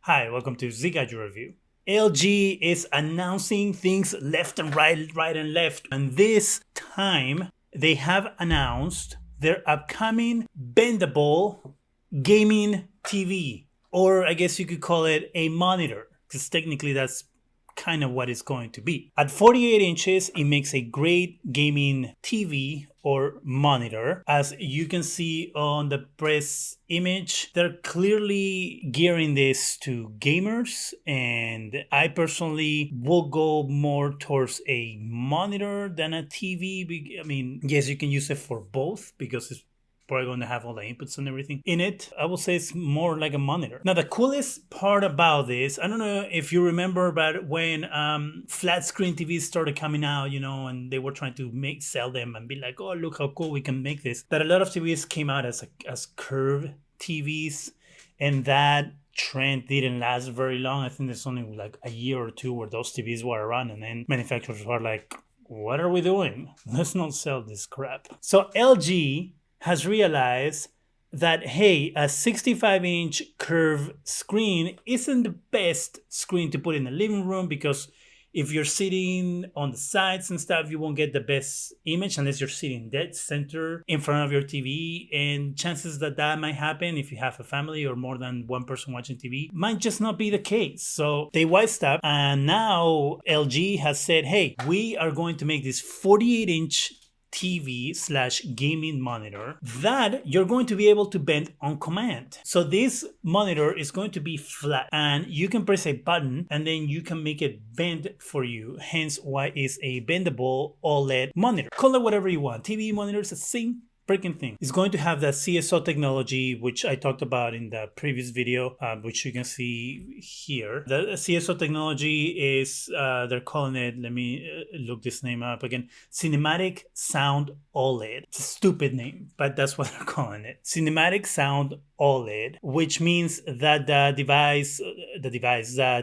Hi, welcome to Zigaju Review. LG is announcing things left and right and left. And this time, they have announced their upcoming bendable gaming TV. Or I guess you could call it a monitor, because technically that's kind of what it's going to be. At 48 inches, it makes a great gaming TV or monitor. As you can see on the press image, they're clearly gearing this to gamers, and I personally will go more towards a monitor than a TV. I mean, yes, you can use it for both because it's probably going to have all the inputs and everything in it. I will say it's more like a monitor. Now, the coolest part about this, I don't know if you remember, but when flat screen TVs started coming out, and they were trying to sell them and be like, oh, look how cool we can make this. That a lot of TVs came out as curved TVs, and that trend didn't last very long. I think there's only like a year or two where those TVs were around, and then manufacturers were like, what are we doing? Let's not sell this crap. So LG has realized that, hey, a 65-inch curved screen isn't the best screen to put in the living room, because if you're sitting on the sides and stuff, you won't get the best image unless you're sitting dead center in front of your TV. And chances that might happen if you have a family or more than one person watching TV might just not be the case. So they wised up, and now LG has said, hey, we are going to make this 48-inch TV/gaming monitor that you're going to be able to bend on command. So this monitor is going to be flat, and you can press a button and then you can make it bend for you. Hence why it's a bendable OLED monitor. Call it whatever you want. TV monitors, the same freaking thing. It's going to have that CSO technology, which I talked about in the previous video, which you can see here. The CSO technology is, they're calling it, let me look this name up again, Cinematic Sound OLED. It's a stupid name, but that's what they're calling it. Cinematic Sound OLED, which means that the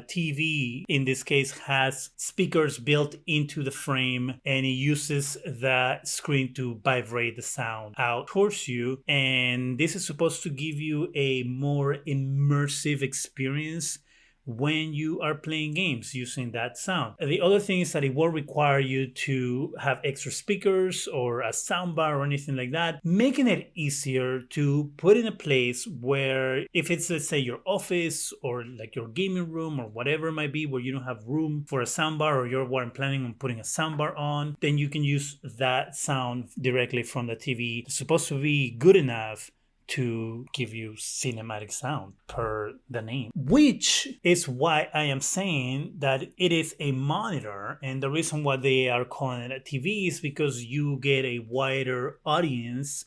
TV in this case, has speakers built into the frame, and it uses the screen to vibrate the sound out towards you. And this is supposed to give you a more immersive experience when you are playing games using that sound. The other thing is that it won't require you to have extra speakers or a soundbar or anything like that, making it easier to put in a place where, if it's, let's say, your office or like your gaming room or whatever it might be, where you don't have room for a soundbar, or you weren't planning on putting a soundbar on, then you can use that sound directly from the TV. It's supposed to be good enough to give you cinematic sound per the name, which is why I am saying that it is a monitor. And the reason why they are calling it a TV is because you get a wider audience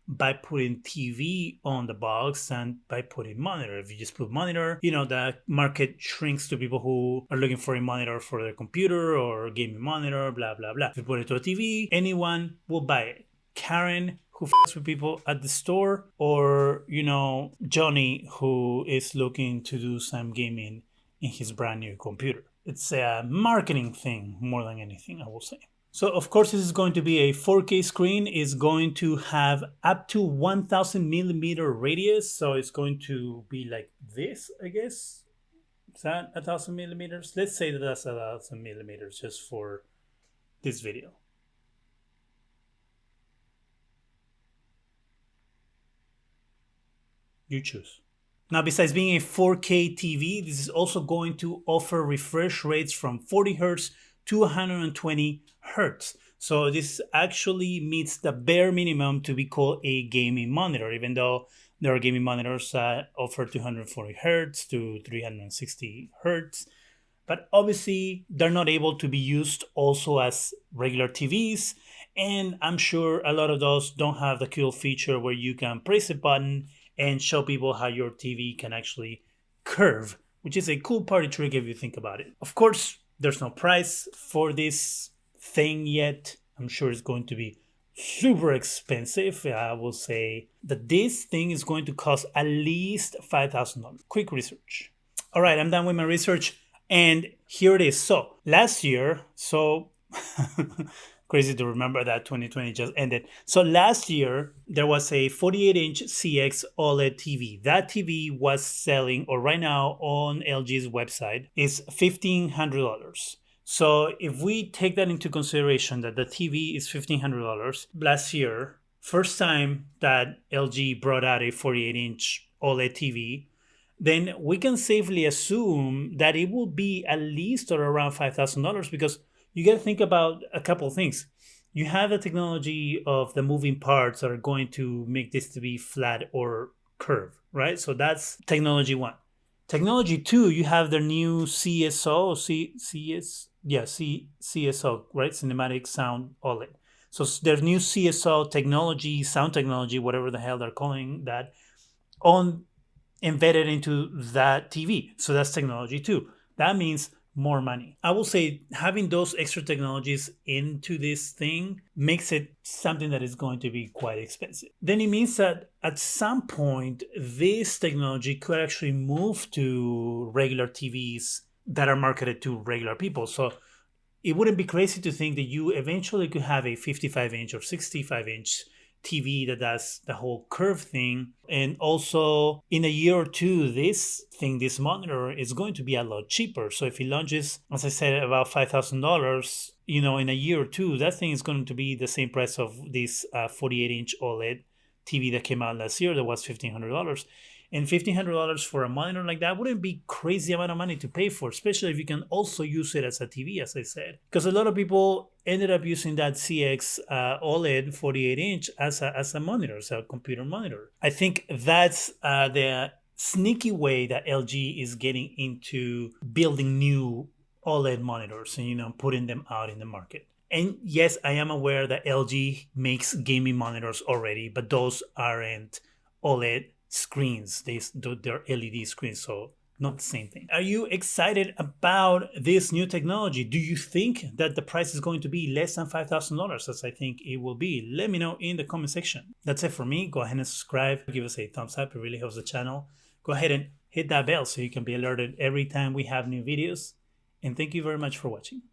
by putting TV on the box and by putting monitor. If you just put monitor, the market shrinks to people who are looking for a monitor for their computer or gaming monitor, blah, blah, blah. If you put it to a TV, anyone will buy it. Karen, who f***s with people at the store, or, Johnny, who is looking to do some gaming in his brand new computer. It's a marketing thing more than anything, I will say. So, of course, this is going to be a 4K screen. It's going to have up to 1000 millimeter radius. So it's going to be like this, I guess. Is that 1000 millimeters? Let's say that that's 1000 millimeters just for this video. You choose. Now, besides being a 4K TV, this is also going to offer refresh rates from 40 Hz to 120 Hz. So this actually meets the bare minimum to be called a gaming monitor, even though there are gaming monitors that offer 240 Hz to 360 Hz. But obviously, they're not able to be used also as regular TVs. And I'm sure a lot of those don't have the cool feature where you can press a button and show people how your TV can actually curve, which is a cool party trick if you think about it. Of course, there's no price for this thing yet. I'm sure it's going to be super expensive. I will say that this thing is going to cost at least $5,000. Quick research. All right, I'm done with my research, and here it is. So last year, Crazy to remember that 2020 just ended. So last year, there was a 48-inch CX OLED TV. That TV was selling, or right now on LG's website, is $1,500. So if we take that into consideration, that the TV is $1,500 last year, first time that LG brought out a 48-inch OLED TV, then we can safely assume that it will be at least or around $5,000, because you got to think about a couple of things. You have the technology of the moving parts that are going to make this to be flat or curved, right? So that's technology one. Technology two, you have their new CSO, CSO, right? Cinematic Sound OLED. So there's new CSO technology, sound technology, whatever the hell they're calling that, embedded into that TV. So that's technology two. That means more money. I will say having those extra technologies into this thing makes it something that is going to be quite expensive. Then it means that at some point, this technology could actually move to regular TVs that are marketed to regular people. So it wouldn't be crazy to think that you eventually could have a 55-inch or 65-inch TV that does the whole curve thing. And also in a year or two, this monitor is going to be a lot cheaper. So if it launches, as I said, about $5,000, in a year or two, that thing is going to be the same price of this 48-inch OLED TV that came out last year that was $1,500. And $1,500 for a monitor like that wouldn't be crazy amount of money to pay for, especially if you can also use it as a TV, as I said. Because a lot of people ended up using that CX OLED 48-inch as a monitor, as a computer monitor. I think that's the sneaky way that LG is getting into building new OLED monitors and putting them out in the market. And yes, I am aware that LG makes gaming monitors already, but those aren't OLED screens. They're LED screens, so not the same thing. Are you excited about this new technology? Do you think that the price is going to be less than $5,000, as I think it will be? Let me know in the comment section. That's it for me. Go ahead and subscribe. Give us a thumbs up. It really helps the channel. Go ahead and hit that bell so you can be alerted every time we have new videos. And thank you very much for watching.